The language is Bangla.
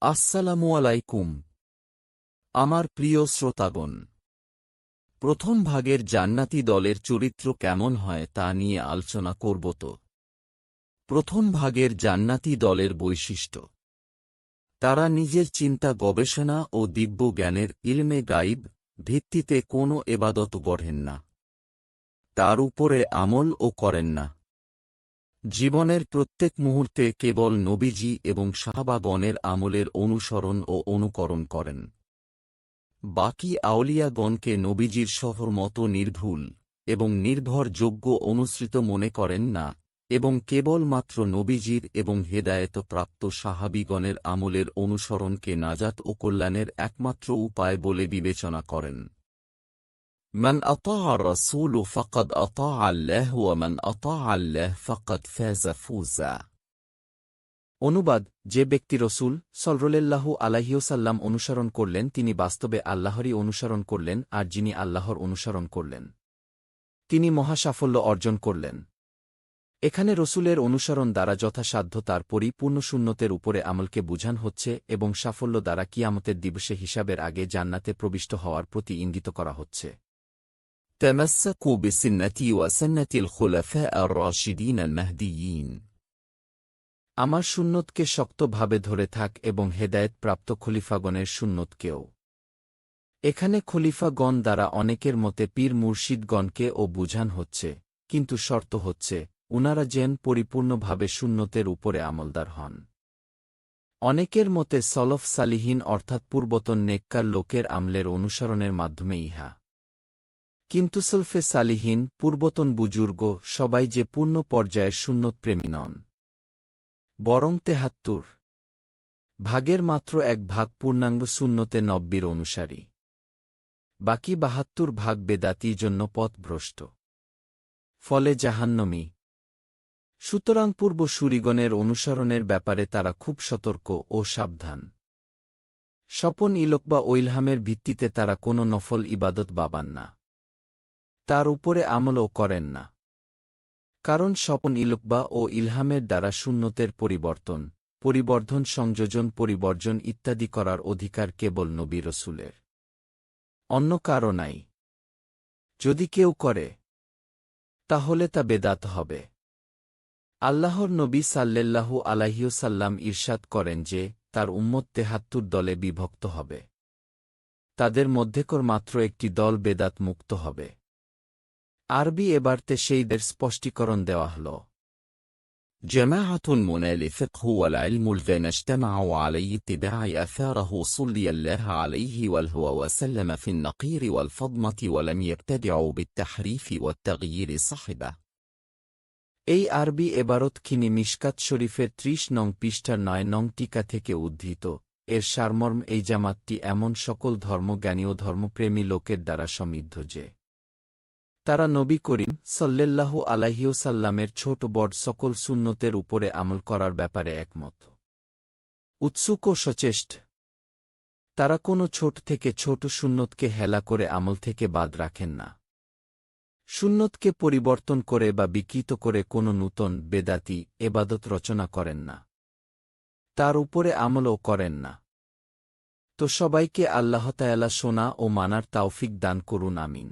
আসসালামু আলাইকুম আমার প্রিয় শ্রোতাগণ। প্রথম ভাগের জান্নাতি দলের চরিত্র কেমন হয় তা নিয়ে আলোচনা করব। তো প্রথম ভাগের জান্নাতি দলের বৈশিষ্ট্য: তারা নিজের চিন্তা, গবেষণা ও দিব্য জ্ঞানের ইলমে গাইব ভিত্তিতে কোনো এবাদত গড়েন না, তার উপরে আমলও করেন না। জীবনের প্রত্যেক মুহূর্তে কেবল নবীজি এবং সাহাবাগণের আমলের অনুসরণ ও অনুকরণ করেন। বাকি আউলিয়াগণকে নবীজির শহর মতো নির্ভুল এবং নির্ভরযোগ্য অনুসৃত মনে করেন না এবং কেবলমাত্র নবীজির এবং হেদায়েতপ্রাপ্ত সাহাবীগণের আমলের অনুসরণকে নাজাত ও কল্যাণের একমাত্র উপায় বলে বিবেচনা করেন। মান আতাআ আর-রাসূল ফাকাদ আতাআ আল্লাহ ওয়া মান আতাআ আল্লাহ ফাকাদ ফাযা ফুযা। অনুবাদ: যে ব্যক্তি রসূল সাল্লাল্লাহু আলাইহি ওয়াসাল্লাম অনুসরণ করলেন তিনি বাস্তবে আল্লাহরই অনুসরণ করলেন, আর যিনি আল্লাহর অনুসরণ করলেন তিনি মহাসাফল্য অর্জন করলেন। এখানে রসূলের অনুসরণ দ্বারা যথাসাধ্য তার পরিপূর্ণ সুন্নতের উপরে আমলকে বুঝান হচ্ছে এবং সাফল্য দ্বারা কিয়ামতের দিবসে হিসাবের আগে জান্নাতে প্রবিষ্ট হওয়ার প্রতি ইঙ্গিত করা হচ্ছে। তামাসসাকু বিসুন্নতি ওয়া সুন্নাতিল খুলাফা আর-রাশিদিন আল-মাহদিয়িন। আমার সুন্নতকে শক্তভাবে ধরে থাক এবং হেদায়েতপ্রাপ্ত খলিফাগণের সুন্নতকেও। এখানে খলিফাগণ দ্বারা অনেকের মতে পীর মুর্শিদগণকে ও বুঝান হচ্ছে, কিন্তু শর্ত হচ্ছে উনারা যেন পরিপূর্ণভাবে সুন্নতের উপরে আমলদার হন। অনেকের মতে সলফ সালিহিন অর্থাৎ পূর্বতন নেককার লোকের আমলের অনুসরণের মাধ্যমে ইহা, কিন্তু সলফে সালিহিন পূর্বতন বুজুর্গ সবাই যে পূর্ণ পর্যায়ের সুন্নতপ্রেমী নন, বরং ৭৩ ভাগের মাত্র এক ভাগ পূর্ণাঙ্গ সুন্নতে নব্বীর অনুসারী, বাকি ৭২ ভাগ বেদাতি জন্য পথভ্রষ্ট, ফলে জাহান্নমী। সুতরাং পূর্বসূরিগণের অনুসরণের ব্যাপারে তারা খুব সতর্ক ও সাবধান। স্বপন ইলক বা ঐলহামের ভিত্তিতে তারা কোনো নফল ইবাদত বাবান না, তার উপরে আমলও করেন না, কারণ স্বপন ইলকবা ও ইলহামের দ্বারা সুন্নতের পরিবর্ধন, সংযোজন, পরিবর্জন ইত্যাদি করার অধিকার কেবল নবী রসূলের, অন্য কারও নাই। যদি কেউ করে তাহলে তা বেদাত হবে। আল্লাহর নবী সাল্লাল্লাহু আলাইহি ওয়াসাল্লাম ইরশাদ করেন যে তার উম্মত ৭৩ দলে বিভক্ত হবে, তাদের মধ্যেকর মাত্র একটি দল বেদাত মুক্ত হবে। আরবি এবারতে সেইদের স্পষ্টীকরণ দেওয়া হল: جماعة من الفقه والعلم الذين اجتمعوا على اتباع آثاره صلي الله عليه والهو وسلم في النقير والفضمة ولم يبتدعوا بالتحريف والتغيير صحبه। এই আরবি এবারতখিনি মিশকাত শরীফের ৩০ নং পৃষ্ঠার ৯ নং টিকা থেকে উদ্ধৃত। এর সারমর্ম: এই জামাতটি এমন সকল ধর্মজ্ঞানী ও ধর্মপ্রেমী লোকের দ্বারা সমৃদ্ধ যে তারা নবী করিম সাল্লাল্লাহু আলাইহি ওয়াসাল্লামের ছোট বড় সকল সুন্নতের উপরে আমল করার ব্যাপারে একমত, উৎসুক ও সচেষ্ট। তারা কোনো ছোট থেকে ছোট সুন্নতকে হেলা করে আমল থেকে বাদ রাখেন না। সুন্নতকে পরিবর্তন করে বা বিকৃত করে কোনো নূতন বেদাতি এবাদত রচনা করেন না, তার উপরে আমলও করেন না। তো সবাইকে আল্লাহ তাআলা শোনা ও মানার তাওফিক দান করুন, আমিন।